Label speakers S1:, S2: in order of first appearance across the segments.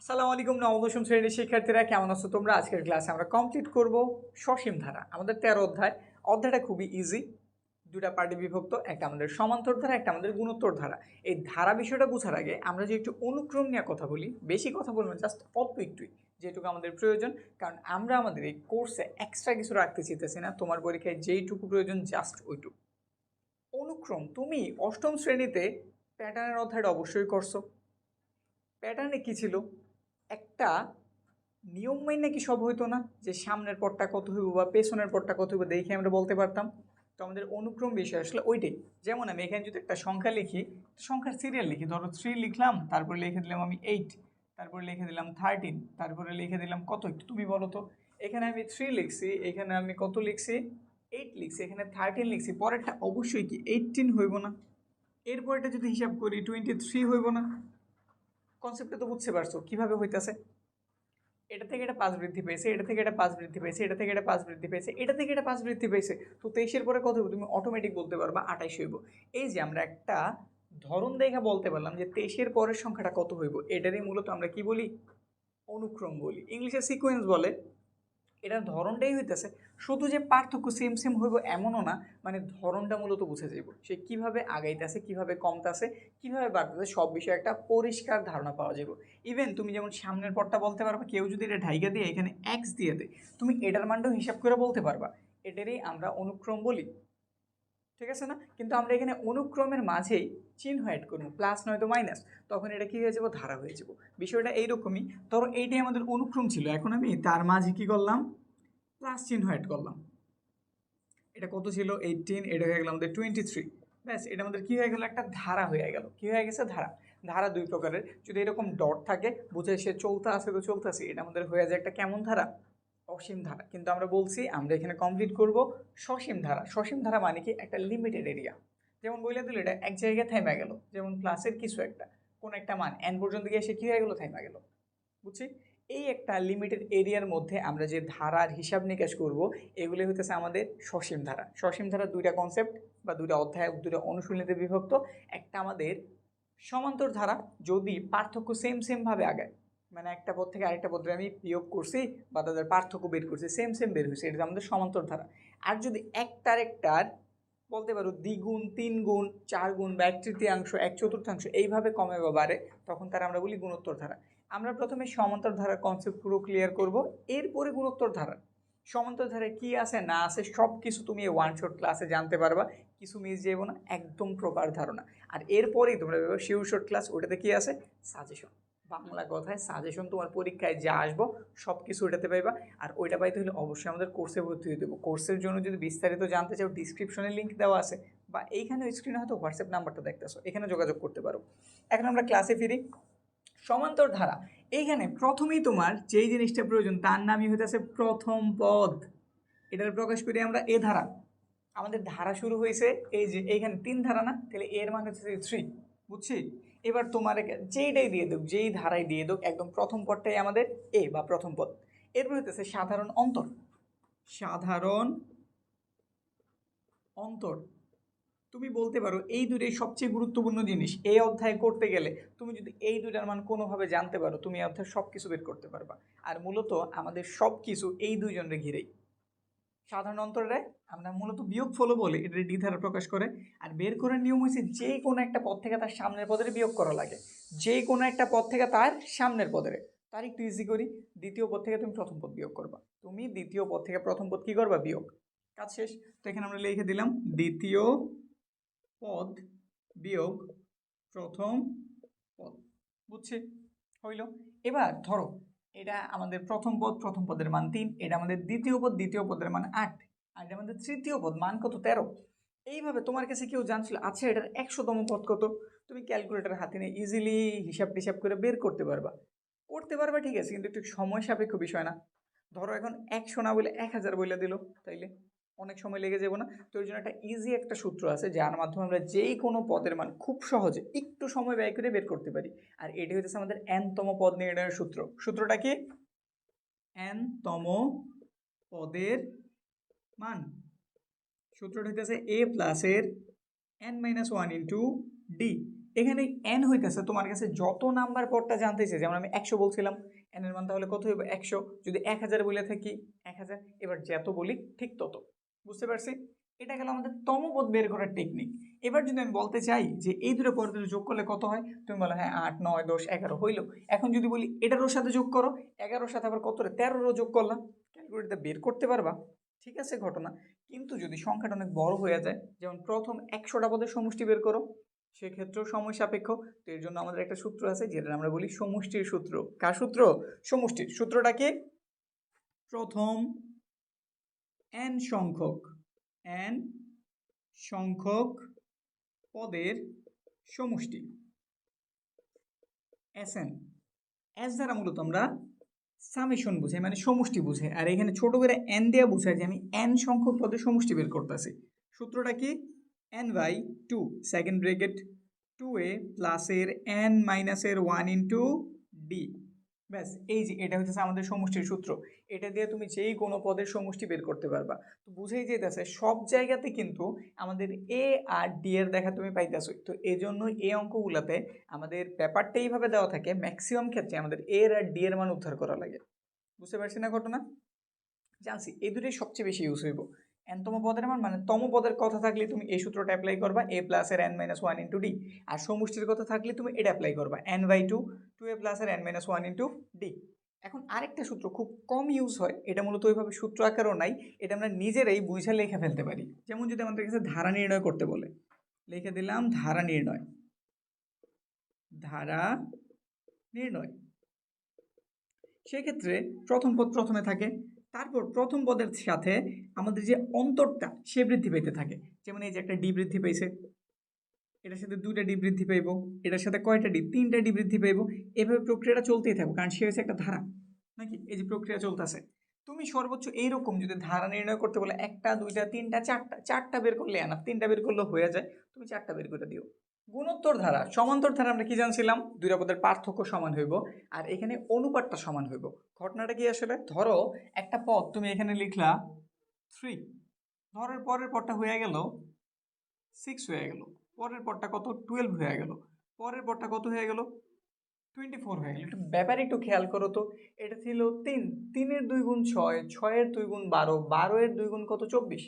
S1: আসসালামু আলাইকুম নবদশম শ্রেণীর শিক্ষার্থীরা, কেমন আছো তোমরা? আজকের ক্লাসে আমরা কমপ্লিট করব সসীম ধারা। আমাদের 13 অধ্যায়। অধ্যায়টা খুবই ইজি, দুটা পার্টে বিভক্ত, একটা আমাদের সমান্তর ধারা, একটা আমাদের গুণোত্তর ধারা। এই ধারা বিষয়টা বোঝার আগে আমরা যে একটু অনুক্রম নিয়ে কথা বলি, বেশি কথা বলবো না, জাস্ট অল্প একটুই, যেটুকু আমাদের প্রয়োজন। কারণ আমরা আমাদের এই কোর্সে এক্সট্রা কিছু রাখতে চাইতেছি না, তোমার পরীক্ষায় যেইটুকু প্রয়োজন জাস্ট ওইটুকু। অনুক্রম তুমি অষ্টম শ্রেণীতে প্যাটার্নের অধ্যায়টা অবশ্যই করছো। প্যাটার্নে কি ছিল? একটা নিয়ম মাইনে কি সব হইতো না, যে সামনের পরটা কত হইব বা পেছনের পরটা কত হইব দেখে আমরা বলতে পারতাম। তো আমাদের অনুক্রম বিষয় আসলে ওইটাই। যেমন আমি এখানে যদি একটা সংখ্যা লিখি, সংখ্যার সিরিয়াল লিখি, ধরো 3 লিখলাম, তারপরে লিখে দিলাম আমি 8, তারপরে লিখে দিলাম 13, তারপরে লিখে দিলাম কত, একটু তুমি বলো তো। এখানে আমি 3 লিখছি, এখানে আমি কত লিখছি, 8 লিখছি, এখানে 13 লিখছি, পরেরটা অবশ্যই কি 18 হইব না? এরপরটা যদি হিসাব করি 23 হইব না? কনসেপ্টটা তো বুঝতে পারছো কিভাবে হইতাছে। এটা থেকে এটা 5 বৃদ্ধি পেয়েছে, এটা থেকে এটা 5 বৃদ্ধি পেয়েছে, এটা থেকে এটা 5 বৃদ্ধি পেয়েছে, এটা থেকে এটা 5 বৃদ্ধি পেয়েছে। তো 23-এর পরে কত হবে তুমি অটোমেটিক বলতে পারবা 28 হইব। এই যে আমরা একটা ধরন দেখে বলতে পারলাম যে 23-এর পরের সংখ্যাটা কত হইব, এটারই মূলত আমরা কি বলি? অনুক্রম বলি, ইংলিশে সিকোয়েন্স বলে। এটার ধরনটাই হইতেছে, শুধু যে পার্থক্য সেম সেম হইব এমনও না, মানে ধরনটা মূলত বুঝে যাইব, সে কিভাবে আগাইতেছে, কিভাবে কমতেছে, কিভাবে বাড়তেছে, সব বিষয়ে একটা পরিষ্কার ধারণা পাওয়া যাবে। ইভেন তুমি যেমন সামনের পরটা বলতে পারবা, কেউ যদি এটা ঢাইকা দিয়ে এখানে এক্স দিয়ে দেয়, তুমি এটার মানটাও হিসাব করে বলতে পারবা। এটারই আমরা অনুক্রম বলি, ঠিক আছে না? কিন্তু আমরা এখানে অনুক্রমের মাঝেই চিহ্ন অ্যাড করবো, প্লাস নয়তো মাইনাস, তখন এটা কি হয়ে যাবো, ধারা হয়ে যাবো। বিষয়টা এইরকমই। ধরো এইটাই আমাদের অনুক্রম ছিল, এখন আমি তার মাঝে কি করলাম, প্লাস চিহ্ন অ্যাড করলাম। এটা কত ছিল 18, এটা হয়ে গেল আমাদের 23। ব্যাস, এটা আমাদের কি হয়ে গেল, একটা ধারা হয়ে গেল। কি হয়ে গেছে, ধারা। ধারা দুই প্রকারের, যদি এরকম ডট থাকে বুঝে সে চলতে আছে তো চলতেছে, এটা আমাদের হয়ে যায় একটা কেমন ধারা, অসীম ধারা। কিন্তু আমরা বলছি আমরা এখানে কমপ্লিট করব সসীম ধারা। সসীম ধারা মানে কি, একটা লিমিটেড এরিয়া। যেমন বলে দিল এটা এক জায়গায় থেমে গেল, যেমন প্লাসের কিছু একটা কোন একটা মান এন পর্যন্ত গিয়ে সে কি হয়ে গেল, থেমে গেল। বুঝছি? এই একটা লিমিটেড এরিয়ার মধ্যে আমরা যে ধারার হিসাব নিকাশ করব, এগুলি হইতেছে আমাদের সসীম ধারা। সসীম ধারা দুইটা কনসেপ্ট বা দুইটা অধ্যায়, দুইটা অনুশীলনীতে বিভক্ত। একটা আমাদের সমান্তর ধারা, যদি পার্থক্য সেম সেম ভাবে আগায়, মানে একটা পদ থেকে আরেকটা পদে আমি বিয়োগ করছি বা তাদের পার্থক্য বের করছি, সেম সেম বের হয়েছে, এটা আমাদের সমান্তর ধারা। আর যদি একটার একটার বলতে পারো দ্বিগুণ, তিন গুণ, চার গুণ বা এক তৃতীয়াংশ, এক চতুর্থাংশ এইভাবে কমে বা বাড়ে, তখন তারা আমরা বলি গুণোত্তর ধারা। আমরা প্রথমে সমান্তর ধারার কনসেপ্ট পুরো ক্লিয়ার করব, এরপরে গুণোত্তর ধারা। সমান্তর ধারায় কি আছে না আছে সব কিছু তুমি এই ওয়ান শট ক্লাসে জানতে পারবা, কিছু মিস যাইব না, একদম প্রপার ধারণা। আর এরপরেই তোমরা শিওর শর্ট ক্লাস, ওটাতে কি আছে, সাজেশন। বাংলা কথায় সাজেশন, তোমার পরীক্ষায় যা আসবো সব কিছু ওটাতে পাইবা। আর ওইটা পাইতে হলে অবশ্যই আমাদের কোর্সে ভর্তি হয়ে দেবো। কোর্সের জন্য যদি বিস্তারিত জানতে চাও, ডিসক্রিপশনে লিঙ্ক দেওয়া আছে, বা এইখানে স্ক্রিনে হয়তো হোয়াটসঅ্যাপ নাম্বারটা দেখতেছো, এখানে যোগাযোগ করতে পারো। এখন আমরা ক্লাসে ফিরি। সমান্তর ধারা, এইখানে প্রথমেই তোমার যেই জিনিসটা প্রয়োজন তার নামই হইতেছে প্রথম পদ। এটার প্রকাশ করি আমরা এ ধারা। আমাদের ধারা শুরু হয়েছে এই যে এইখানে 3 ধারা না, তাহলে এর মান হচ্ছে 3। বুঝছি? এবার তোমার যেইটাই দিয়ে দেব, যেই ধারাই দিয়ে দেব, একদম প্রথম পদটাই আমাদের এ বা প্রথম পদ। এরপর হইতেছে সাধারণ অন্তর। সাধারণ অন্তর, তুমি বলতে পারো এই দুটোই সবচেয়ে গুরুত্বপূর্ণ জিনিস। এই অধ্যায় করতে গেলে তুমি যদি এই দুটার মান কোনোভাবে জানতে পারো, তুমি এই অধ্যায় সব কিছু বের করতে পারবা। আর মূলত আমাদের সব কিছু এই দুইজনকে ঘিরেই। সাধারণ অন্তরে আমরা মূলত বিয়োগ ফলও বলি, এটা ডি দ্বারা প্রকাশ করে। আর বের করার নিয়ম হচ্ছে যে কোনো একটা পদ থেকে তার সামনের পদের বিয়োগ করা লাগে, যে কোনো একটা পদ থেকে তার সামনের পদের। তার একটু ইজি করি, দ্বিতীয় পদ থেকে তুমি প্রথম পদ বিয়োগ করবা, তুমি দ্বিতীয় পদ থেকে প্রথম পদ কি করবা, বিয়োগ। কাজ শেষ। তো এখানে আমরা লিখে দিলাম দ্বিতীয় পদ বিয়োগ প্রথম পদ। বুঝছি? হইল। এবার ধরো এটা আমাদের প্রথম পদ, প্রথম পদের মান 3, এটা আমাদের দ্বিতীয় পদ, দ্বিতীয় পদের মান 8, আর এটা আমাদের তৃতীয় পদ, মান কত, 13। এইভাবে তোমার কাছে কেউ জানছিল আচ্ছা এটার 100তম পদ কত, তুমি ক্যালকুলেটর হাতে নিয়ে ইজিলি হিসাব টিসাব করে বের করতে পারবা। করতে পারবা ঠিক আছে, কিন্তু একটু সময় সাপেক্ষ বিষয় না? ধরো এখন 100 না বলে 1000 বলে দিল, তাইলে অনেক সময় লেগে যাবো না? তো ওই জন্য একটা ইজি একটা সূত্র আছে, যার মাধ্যমে আমরা যেই কোনো পদের মান খুব সহজে একটু সময় ব্যয় করে বের করতে পারি। আর এটি হচ্ছে আমাদের n-তম পদ নির্ণয়ের সূত্র। সূত্রটা কি, n-তম পদের মান। সূত্রটা হইতেছে a প্লাসের n-1 ইন্টু ডি। এখানে n হইতেছে তোমার কাছে যত নাম্বার পদটা জানতেছে, যেমন আমি 100 বলছিলাম, n এর মান তাহলে কত হইব 100, যদি 1000 বলে থাকি 1000, এবার যত বলি ঠিক তত। বুঝতে পারছি? এটা গেল আমাদের তম পদ বের করার টেকনিক। এবার যদি আমি বলতে চাই যে এই দুটো পদের যোগ করলে কত হয়, তুমি বলো হ্যাঁ 8 9 10 11 হইলো। এখন যদি বলি এটারও সাথে যোগ করো, 11-র সাথে আবার কত রে 13-রও যোগ করলাম, ক্যালকুলেটরটা বের করতে পারবা, ঠিক আছে ঘটনা। কিন্তু যদি সংখ্যাটা অনেক বড় হয়ে যায়, যেমন প্রথম 100টা পদের সমষ্টি বের করো, সেক্ষেত্রেও সময় সাপেক্ষ। তো এর জন্য আমাদের একটা সূত্র আছে যেটা আমরা বলি সমষ্টির সূত্র। কার সূত্র? সমষ্টির। সূত্রটা কি? প্রথম n সংখ্যক পদের সমষ্টি, Sn। S দ্বারা মূলত আমরা সামেশন বুঝাই, মানে সমষ্টি বুঝাই, আর এখানে ছোট করে n দেওয়া বুঝাই যে আমি n সংখ্যক পদের সমষ্টি বের করতেছি। সূত্রটা কি? n/2 সেকেন্ড ব্র্যাকেট 2a প্লাসের n মাইনাসের 1 ইন্টু ডি। ব্যাস, এই যে এটা হচ্ছে আমাদের সমষ্টির সূত্র। এটা দিয়ে তুমি যেই কোনো পদের সমষ্টি বের করতে পারবা। তো বুঝেই যেতেছে সব জায়গাতে কিন্তু আমাদের এ আর ডি এর দেখা তুমি পাইতেছো। তো এই জন্য এই অঙ্কগুলোতে আমাদের ব্যাপারটা এইভাবে দেওয়া থাকে, ম্যাক্সিমাম ক্ষেত্রে আমাদের এ আর ডি এর মান উদ্ধার করা লাগে। বুঝতে পারছি না ঘটনা? জানছি এই দুটোই সবচেয়ে বেশি ইউজ হইব। এনতম পদের মান মানে তম পদের কথা থাকলে তুমি এই সূত্রটা অ্যাপ্লাই করবা, a প্লাসের n মাইনাস 1 ইন্টু ডি। আর সমষ্টির কথা থাকলে তুমি এটা অ্যাপ্লাই করবা, n/2 2a প্লাসের n মাইনাস 1 ইন্টু ডি। এখন আরেকটা সূত্র খুব কম ইউজ হয়, এটা মূলত ওইভাবে সূত্র আকারও নাই, এটা আমরা নিজেরাই বুঝে লিখে ফেলতে পারি। যেমন যদি আমাদের কাছে ধারা নির্ণয় করতে বলে, লিখে দিলাম ধারা নির্ণয়। সেক্ষেত্রে প্রথম পদ প্রথমে থাকে, তারপর প্রথম পদের সাথে আমাদের যে অন্তরটা সে বৃদ্ধি পেতে থাকে। যেমন এই যে একটা ডি বৃদ্ধি পাইছে, এটার সাথে 2টা ডি বৃদ্ধি পাইব, এটার সাথে কয়টা ডি? 3টা ডি বৃদ্ধি পাইব। এভাবে প্রক্রিয়াটা চলতেই থাকবে, কারণ সে হচ্ছে একটা ধারা নাকি, এই যে প্রক্রিয়া চলতেছে। তুমি সর্বোচ্চ এইরকম যদি ধারা নির্ণয় করতে বলে 1টা 2টা 3টা 4টা বের করলে এনাফ, 3টা বের করলে হয়ে যায়, তুমি 4টা বের করে দিও। গুণোত্তর ধারা, সমান্তর ধারা আমরা কি জানছিলাম? দুইটা পদের পার্থক্য সমান হইব, আর এখানে অনুপাতটা সমান হইব। ঘটনাটা কি আসলে, ধরো একটা পদ তুমি এখানে লিখলা 3, ধরের পরের পদটা হয়ে গেল 6 হয়ে গেল, পরের পদটা কত 12 হয়ে গেল, পরের পদটা কত হয়ে গেল 24 হয়ে গেল। একটু ব্যাপারে একটু খেয়াল করো তো, এটা ছিল 3, 3-এর 2 গুণ 6, 6-এর 2 গুণ 12, 12-এর 2 গুণ কত 24।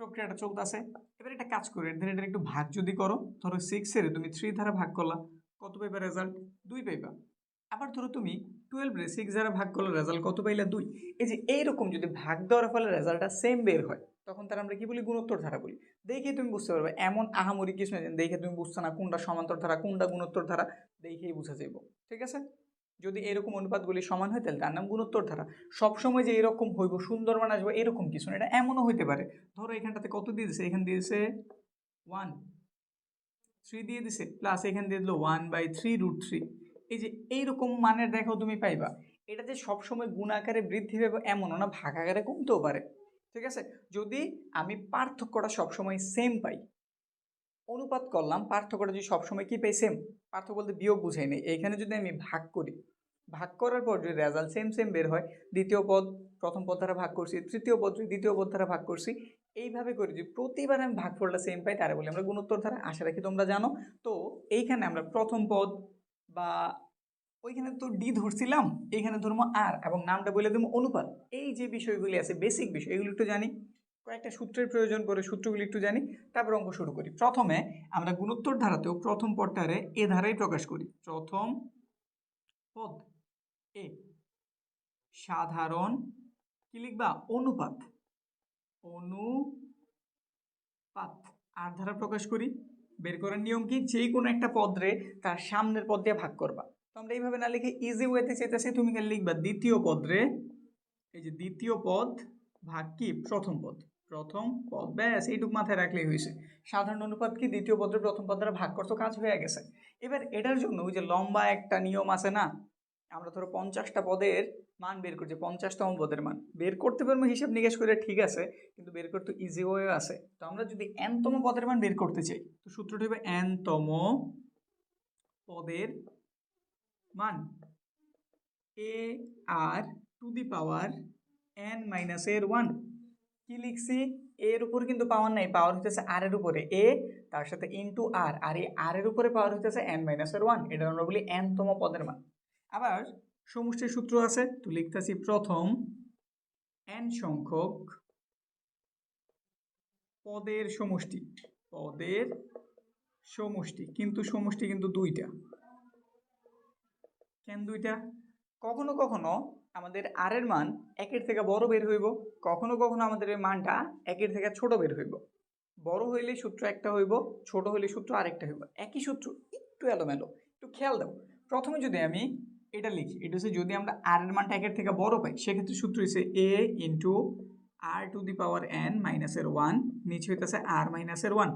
S1: প্রক্রিয়াটা চলতেছে। এবার এটা কাজ করে এটা একটু ভাগ যদি করো, ধরো 6-এর তুমি 3 দ্বারা ভাগ করলা, কত পাইবা রেজাল্ট? 2 পাইবা। আবার ধরো তুমি 12-রে 6 দ্বারা ভাগ করলে রেজাল্ট কত পাইলা? 2। এই যে এইরকম যদি ভাগ দেওয়ার ফলে রেজাল্টটা সেম বের হয়, তখন তার আমরা কি বলি? গুণোত্তর ধারা বলি। দেখে তুমি বুঝতে পারবে, এমন আহামরি কিছু না দেখে তুমি বুঝছো না কোনটা সমান্তর ধারা কোনটা গুণোত্তর ধারা, দেখেই বুঝা যাইব। ঠিক আছে? যদি এরকম অনুপাতগুলি সমান হয় তাহলে তার নাম গুণোত্তর ধারা। সবসময় যে এরকম হইব সুন্দর মান আসবে এরকম কিছু না, এটা এমনও হইতে পারে। ধরো এখানটাতে কত দিয়ে দিছে? এখানে দিয়েছে 1, 3 দিয়ে দিছে, প্লাস এখানে দিয়ে দিল 1/3√3। এই যে এইরকম মানের দেখো তুমি পাইবা। এটা যে সবসময় গুণ আকারে বৃদ্ধি পাবে এমনও না, ভাগ আকারে কমতেও পারে। ঠিক আছে? যদি আমি পার্থক্যটা সবসময় সেম পাই, অনুপাত করলাম, পার্থক্যটা যদি সবসময় কি পাই? সেম। পার্থক্য বলতে বিয়োগ বুঝাই নেই। এইখানে যদি আমি ভাগ করি, ভাগ করার পর যদি রেজাল্ট সেম সেম বের হয়, দ্বিতীয় পদ প্রথম পদ দ্বারা ভাগ করছি, তৃতীয় পদ দ্বিতীয় পদ দ্বারা ভাগ করছি, এইভাবে করে যদি প্রতিবার আমি ভাগফলটা সেম পাই, তারা বলি আমরা গুণোত্তর ধারা। আশা রাখি তোমরা জানো। তো এইখানে আমরা প্রথম পদ বা ওইখানে তো ডি ধরছিলাম, এইখানে ধরবো আর, এবং নামটা বলে দেবো অনুপাত। এই যে বিষয়গুলি আছে বেসিক বিষয়, এগুলো একটু জানি, কয়েকটা সূত্রের প্রয়োজন পড়ে, সূত্রগুলি একটু জানি, তারপর অঙ্ক শুরু করি। প্রথমে আমরা গুণোত্তর ধারাতেও প্রথম পদটারে এ ধারাই প্রকাশ করি। প্রথম পদ এ, সাধারণ কি লিখবা? অনুপাত। অনুপাত আর ধারা প্রকাশ করি। বের করার নিয়ম কি? যেই কোনো একটা পদরে তার সামনের পদ দিয়ে ভাগ করবা। তো আমরা এইভাবে না লিখে ইজি ওয়েতে চাইতেছি, তুমি খালি লিখবা দ্বিতীয় পদরে, এই যে দ্বিতীয় পদ ভাগ কি? প্রথম পদ। প্রথম পদ, ব্যাস এইটুকু মাথায় রাখলেই হয়েছে। সাধারণ অনুপাত কি? দ্বিতীয় পদের প্রথম পদ দ্বারা ভাগ করতো, কাজ হয়ে গেছে। এবার এটার জন্য ওই যে লম্বা একটা নিয়ম আছে না, আমরা ধরো 50টা পদের মান বের করছি, 50তম পদের মান বের করতে পারবো হিসাব নিকেশ করে, ঠিক আছে, কিন্তু বের করতে ইজি ওয়ে আছে। তো আমরা যদি n-তম পদের মান বের করতে চাই, তো সূত্রটি হবে n-তম পদের মান a r two the power n-1। কি লিখছি? এর উপরে কিন্তু পাওয়ার নাই, পাওয়ার হইতেছে আর এর উপরে, এ তার সাথে ইন্টু আর, আর এই আর এর উপরে পাওয়ার হইতেছে n মাইনাসের 1, এটা আমরা বলি n তম পদের মান। আবার সমষ্টির সূত্র আছে, তো লিখতেছি প্রথম n সংখ্যক পদের সমষ্টি, পদের সমষ্টি, কিন্তু সমষ্টি কিন্তু দুইটা। কেন দুইটা? কখনো কখনো আমাদের আর এর মান একের থেকে বড় বের হইব, কখনো কখনো আমাদের এই মানটা একের থেকে ছোট বের হইব। বড় হইলে সূত্র একটা হইব, ছোট হইলে সূত্র আরেকটা হইব, একই সূত্র একটু এলোমেলো। একটু খেয়াল দাও, প্রথমে যদি আমি এটা লিখি, এটা হচ্ছে যদি আমরা আর এর মানটা একের থেকে বড় পাই, সেক্ষেত্রে সূত্র হচ্ছে a into r to the power n মাইনাসের 1, নিচে হইতেছে আর মাইনাসের 1।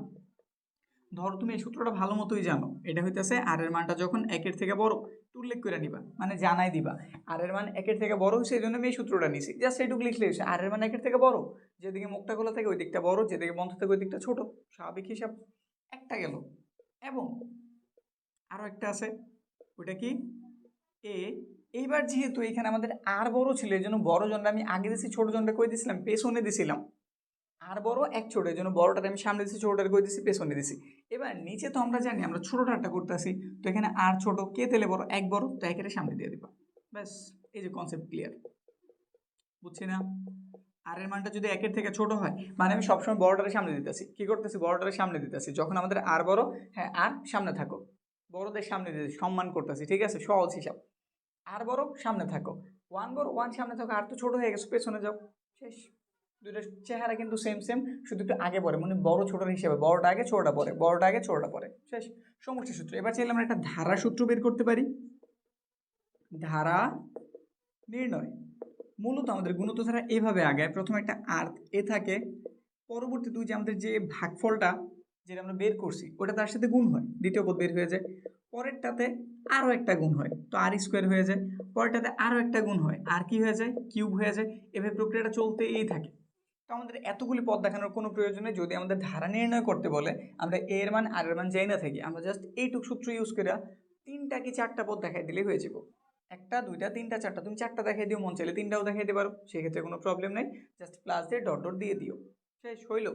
S1: ধরো তুমি এই সূত্রটা ভালো মতোই জানো, এটা হইতেছে আর এর মানটা যখন একের থেকে বড়, উল্লেখ করে নিবা, মানে জানাই দিবা আর এর মান একের থেকে বড় হয়েছে, এই জন্য আমি এই সূত্রটা নিছি, জাস্ট এইটুকু লিখলে হয়েছে আর এর মান একের থেকে বড়, যেদিকে মুখটা খোলা থাকে ওই দিকটা বড়, যেদিকে বন্ধ থাকে ওই দিকটা ছোট, স্বাভাবিক হিসাব। একটা গেল, এবং আরো একটা আছে, ওইটা কি এ। এইবার যেহেতু এখানে আমাদের আর বড় ছিল, এই জন্য বড় জনটা আমি আগে দিছি, ছোট জনটা কই দিছিলাম, পেছনে দিছিলাম। আর বড় এক ছোট, এই জন্য বড়টার আমি সামনে দিছি, ছোটটার কই দিছি পেছনে দিছি। এবার নিচে তো আমরা জানি আমরা ছোটটারটা করতেছি, তো এখানে আর ছোট কে তেলে বড়, এক বড়, তো একের সামনে দিয়ে দিবা, ব্যাস। এই যে কনসেপ্ট ক্লিয়ার, বুঝছি না? আর এর মানটা যদি একের থেকে ছোট হয়, মানে আমি সবসময় বড়টার সামনে দিতেছি, কি করতেছি, বড়টার সামনে দিতেছি, যখন আমাদের আর বড়, হ্যাঁ আর সামনে থাকো, বড়দের সামনে দিতেছি, সম্মান করতেছি, ঠিক আছে, সহজ হিসাব। আর বড় সামনে থাকো, ওয়ান বড়, ওয়ান সামনে থাকো, আর তো ছোট হয়ে গেছে, পেছনে যাও, শেষ। দুইটা চেহারা কিন্তু সেম সেম, শুধু একটু আগে পড়ে, মানে বড় ছোটর হিসেবে বড়টা আগে ছোটটা পরে, বড়টা আগে ছোটটা পরে, শেষ। সমষ্টি সূত্র। এবার চাইলে আমরা একটা ধারা সূত্র বের করতে পারি, ধারা নির্ণয়। মূলত আমাদের গুণিত ধারা এইভাবে আগায়, প্রথমে একটা আর এ থাকে, পরবর্তী দুই যে আমাদের যে ভাগফলটা যেটা আমরা বের করছি ওটা তার সাথে গুণ হয়, দ্বিতীয় পদ বের হয়ে যায়, পরেরটাতে আরও একটা গুণ হয়, তো আর স্কোয়ার হয়ে যায়, পরেরটাতে আরও একটা গুণ হয়, আর কি হয়ে যায়, কিউব হয়ে যায়, এভাবে প্রক্রিয়াটা চলতেই থাকে। তো আমাদের এতগুলি পদ দেখানোর কোনো প্রয়োজন নেই, যদি আমাদের ধারা নির্ণয় করতে বলে, আমরা এর মান আর এর মান যাই না থাকি, আমরা জাস্ট এইটুক সূত্র ইউজ করে তিনটা কি চারটা পদ দেখাই দিলেই হয়ে যাবো। একটা দুইটা তিনটা চারটা, তুমি চারটা দেখাই দিও, মন চাইলে তিনটাও দেখাই দিতে পারো, সেক্ষেত্রে কোনো প্রবলেম নেই, জাস্ট প্লাস দিয়ে ডট ডট দিয়ে দিও, শেষ হইলো।